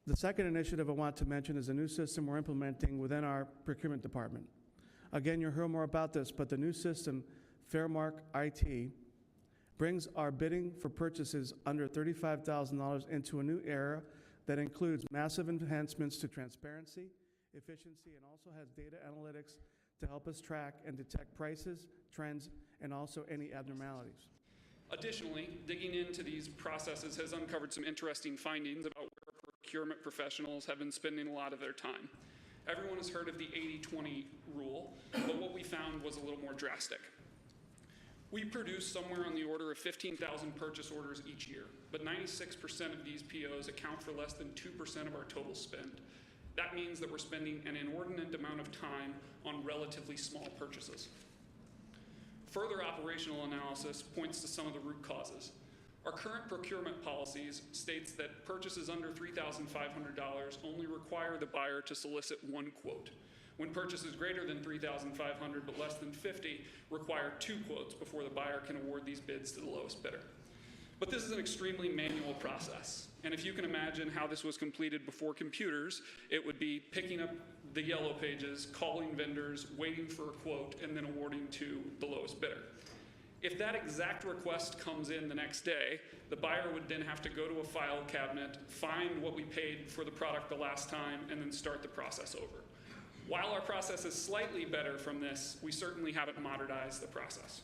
The second initiative I want to mention is a new system we're implementing within our procurement department. Again, you'll hear more about this, but the new system, FairMarkIT, brings our bidding for purchases under $35,000 into a new era that includes massive enhancements to transparency, efficiency, and also has data analytics to help us track and detect prices, trends, and also any abnormalities. Additionally, digging into these processes has uncovered some interesting findings about where procurement professionals have been spending a lot of their time. Everyone has heard of the 80-20 rule, but what we found was a little more drastic. We produce somewhere on the order of 15,000 purchase orders each year, but 96% of these POs account for less than 2% of our total spend. That means that we're spending an inordinate amount of time on relatively small purchases. Further operational analysis points to some of the root causes. Our current procurement policies states that purchases under $3,500 only require the buyer to solicit one quote. When purchases greater than $3,500 but less than $50 require 2 quotes before the buyer can award these bids to the lowest bidder. But this is an extremely manual process. And if you can imagine how this was completed before computers, it would be picking up the yellow pages, calling vendors, waiting for a quote, and then awarding to the lowest bidder. If that exact request comes in the next day, the buyer would then have to go to a file cabinet, find what we paid for the product the last time, and then start the process over. While our process is slightly better from this, we certainly haven't modernized the process.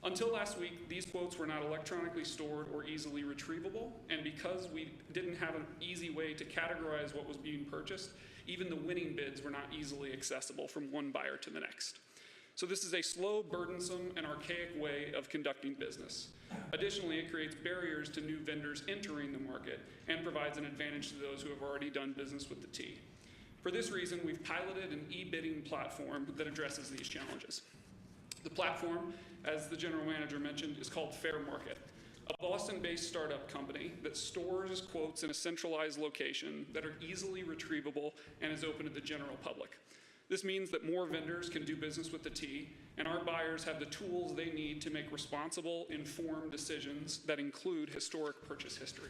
Until last week, these quotes were not electronically stored or easily retrievable, and because we didn't have an easy way to categorize what was being purchased, even the winning bids were not easily accessible from one buyer to the next. So this is a slow, burdensome, and archaic way of conducting business. Additionally, it creates barriers to new vendors entering the market and provides an advantage to those who have already done business with the T. For this reason, we've piloted an e-bidding platform that addresses these challenges. The platform, as the general manager mentioned, is called FairMarkIT, a Boston-based startup company that stores quotes in a centralized location that are easily retrievable and is open to the general public. This means that more vendors can do business with the T, and our buyers have the tools they need to make responsible, informed decisions that include historic purchase history.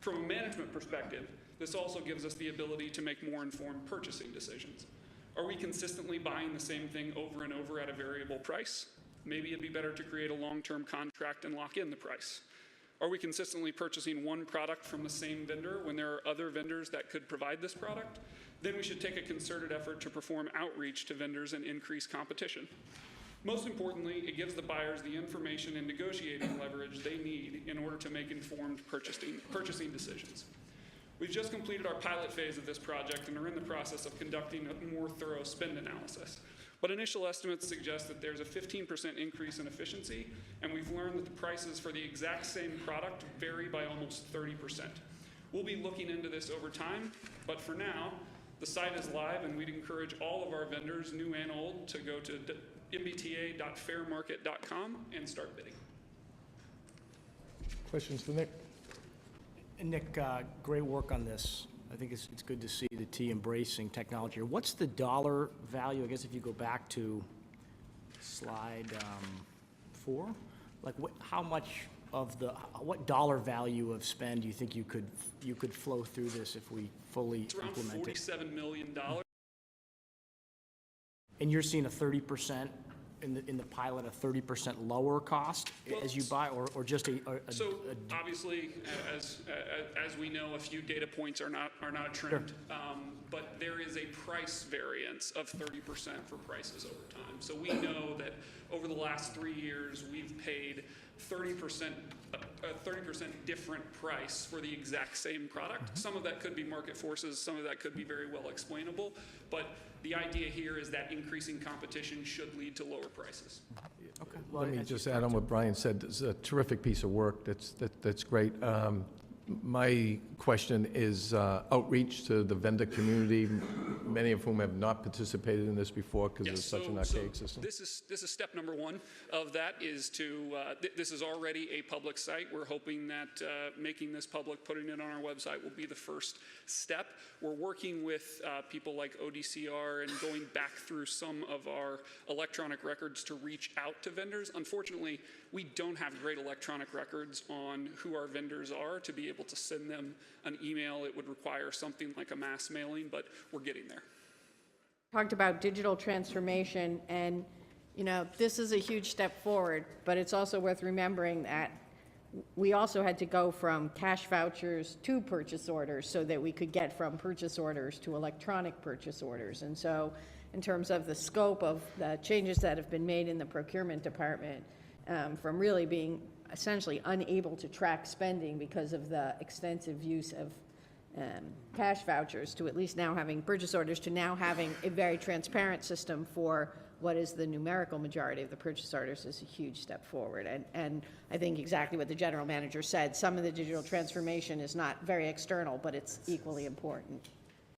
From a management perspective, this also gives us the ability to make more informed purchasing decisions. Are we consistently buying the same thing over and over at a variable price? Maybe it'd be better to create a long-term contract and lock in the price. Are we consistently purchasing one product from the same vendor when there are other vendors that could provide this product? Then we should take a concerted effort to perform outreach to vendors and increase competition. Most importantly, it gives the buyers the information and negotiating leverage they need in order to make informed purchasing decisions. We've just completed our pilot phase of this project and are in the process of conducting a more thorough spend analysis. But initial estimates suggest that there's a 15% increase in efficiency, and we've learned that the prices for the exact same product vary by almost 30%. We'll be looking into this over time, but for now, the site is live, and we'd encourage all of our vendors, new and old, to go to mbta.fairmarkit.com and start bidding. Questions for Nick? Nick, great work on this. I think it's good to see the T embracing technology. What's the dollar value? I guess if you go back to slide 4, like how much of what dollar value of spend do you think you could flow through this if we fully implement it? It's around $47 million. And you're seeing a 30% in the pilot, a 30% lower cost as you buy, or just so obviously, as we know, a few data points are not a trend, sure. But there is a price variance of 30% for prices over time. So we know that over the last 3 years, we've paid 30% different price for the exact same product. Mm-hmm. Some of that could be market forces, some of that could be very well explainable, but the idea here is that increasing competition should lead to lower prices. Okay. Let me just add on what Brian said. It's a terrific piece of work. That's great. My question is outreach to the vendor community, many of whom have not participated in this before because it's such an archaic system. This is step number 1 of that is to, this is already a public site. We're hoping that making this public, putting it on our website will be the first step. We're working with people like ODCR and going back through some of our electronic records to reach out to vendors. Unfortunately, we don't have great electronic records on who our vendors are to be able to send them an email. It would require something like a mass mailing, but we're getting there. Talked about digital transformation, and, you know, this is a huge step forward, but it's also worth remembering that we also had to go from cash vouchers to purchase orders so that we could get from purchase orders to electronic purchase orders. And so in terms of the scope of the changes that have been made in the procurement department, from really being essentially unable to track spending because of the extensive use of cash vouchers, to at least now having purchase orders, to now having a very transparent system for what is the numerical majority of the purchase orders, is a huge step forward. And I think exactly what the general manager said, some of the digital transformation is not very external, but it's equally important.